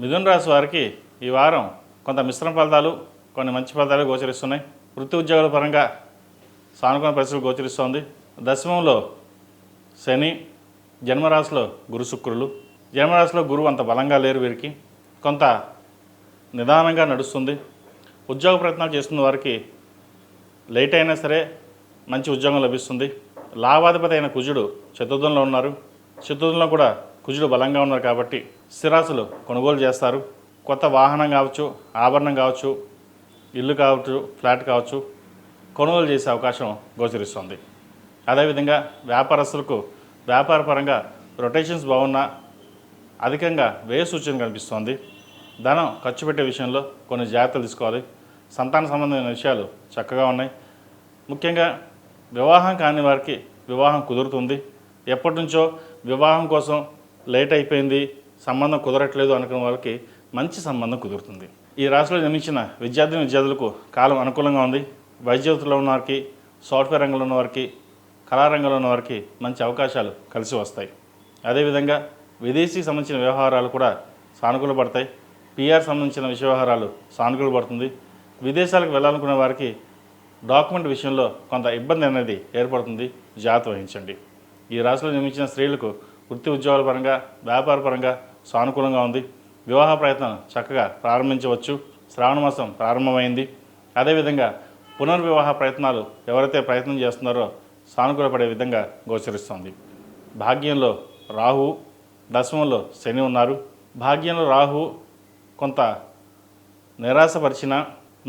మిథున రాశి వారికి ఈ వారం కొంత మిశ్రమ ఫలితాలు, కొన్ని మంచి ఫలితాలు గోచరిస్తున్నాయి. వృత్తి ఉద్యోగాల పరంగా సానుకూల పరిస్థితులు గోచరిస్తోంది. దశమంలో శని, జన్మరాశిలో గురు శుక్రులు. జన్మరాశిలో గురువు అంత బలంగా లేరు, వీరికి కొంత నిదానంగా నడుస్తుంది. ఉద్యోగ ప్రయత్నాలు చేస్తున్న వారికి లేట్ అయినా సరే మంచి ఉద్యోగం లభిస్తుంది. లాభాధిపతి అయిన కుజుడు చతుర్థంలో ఉన్నారు. చతుర్థంలో కూడా కుజుడు బలంగా ఉన్నారు కాబట్టి స్థిరాస్తులు కొనుగోలు చేస్తారు. కొత్త వాహనం కావచ్చు, ఆభరణం కావచ్చు, ఇల్లు కావచ్చు, ఫ్లాట్ కావచ్చు, కొనుగోలు చేసే అవకాశం గోచరిస్తుంది. అదేవిధంగా వ్యాపారస్తులకు వ్యాపారపరంగా రొటేషన్స్ బాగున్నా అధికంగా వ్యయ సూచన కనిపిస్తోంది. ధనం ఖర్చు పెట్టే విషయంలో కొన్ని జాగ్రత్తలు తీసుకోవాలి. సంతాన సంబంధమైన విషయాలు చక్కగా ఉన్నాయి. ముఖ్యంగా వివాహం కాని వారికి వివాహం కుదురుతుంది. ఎప్పటి నుంచో వివాహం కోసం లేట్ అయిపోయింది, సంబంధం కుదరట్లేదు అనుకున్న వాళ్ళకి మంచి సంబంధం కుదురుతుంది. ఈ రాశిలో జన్మించిన విద్యార్థులకు కాలం అనుకూలంగా ఉంది. వైద్యుల్లో ఉన్న వారికి, సాఫ్ట్వేర్ రంగంలో ఉన్న వారికి, కళారంగంలో ఉన్న వారికి మంచి అవకాశాలు కలిసి వస్తాయి. అదేవిధంగా విదేశీ సంబంధించిన వ్యవహారాలు కూడా సానుకూల పడతాయి. పిఆర్ సంబంధించిన వ్యవహారాలు సానుకూల పడుతుంది. విదేశాలకు వెళ్ళాలనుకునే వారికి డాక్యుమెంట్ విషయంలో కొంత ఇబ్బంది అనేది ఏర్పడుతుంది, జాగ్రత్త వహించండి. ఈ రాశిలో జన్మించిన స్త్రీలకు వృత్తి ఉద్యోగాల పరంగా, వ్యాపార పరంగా సానుకూలంగా ఉంది. వివాహ ప్రయత్నం చక్కగా ప్రారంభించవచ్చు. శ్రావణ మాసం ప్రారంభమైంది. అదేవిధంగా పునర్వివాహ ప్రయత్నాలు ఎవరైతే ప్రయత్నం చేస్తున్నారో సానుకూల పడే విధంగా గోచరిస్తోంది. భాగ్యంలో రాహు, దశమంలో శని ఉన్నారు. భాగ్యంలో రాహు కొంత నిరాశపరిచిన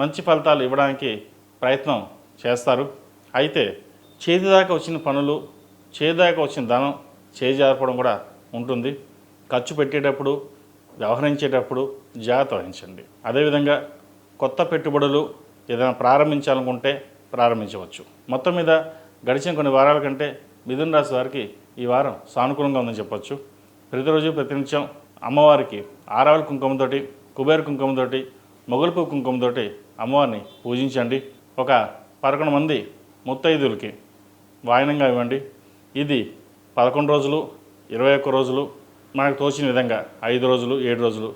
మంచి ఫలితాలు ఇవ్వడానికి ప్రయత్నం చేస్తారు. అయితే చేతిదాకా వచ్చిన పనులు, చేతిదాకా వచ్చిన ధనం చేజారిపోవడం కూడా ఉంటుంది. ఖర్చు పెట్టేటప్పుడు, వ్యవహరించేటప్పుడు జాగ్రత్త వహించండి. అదేవిధంగా కొత్త పెట్టుబడులు ఏదైనా ప్రారంభించాలనుకుంటే ప్రారంభించవచ్చు. మొత్తం మీద గడిచిన కొన్ని వారాల కంటే మిథున రాశి వారికి ఈ వారం సానుకూలంగా ఉందని చెప్పొచ్చు. ప్రతిరోజు ప్రతినిత్యం అమ్మవారికి ఆరావళి కుంకుమతోటి, కుబేర కుంకుమతోటి, మొగలుపు కుంకుమతోటి అమ్మవారిని పూజించండి. ఒక 11 మంది ముత్తైదులకి వాయనంగా ఇవ్వండి. ఇది 11 రోజులు, 21 రోజులు, మనకు తోచిన విధంగా 5 రోజులు, 7 రోజులు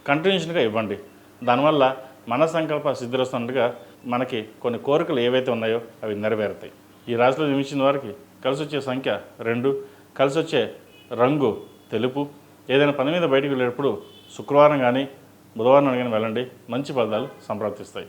కంటిన్యూషన్గా ఇవ్వండి. దానివల్ల మన సంకల్ప సిద్ధిరస్తున్నట్టుగా మనకి కొన్ని కోరికలు ఏవైతే ఉన్నాయో అవి నెరవేరుతాయి. ఈ రాశిలో జన్మించిన వారికి కలిసి వచ్చే సంఖ్య 2, కలిసి వచ్చే రంగు తెలుపు. ఏదైనా పని మీద బయటికి వెళ్ళేటప్పుడు శుక్రవారం కానీ బుధవారం కానీ వెళ్ళండి, మంచి ఫలితాలు సంప్రాప్తిస్తాయి.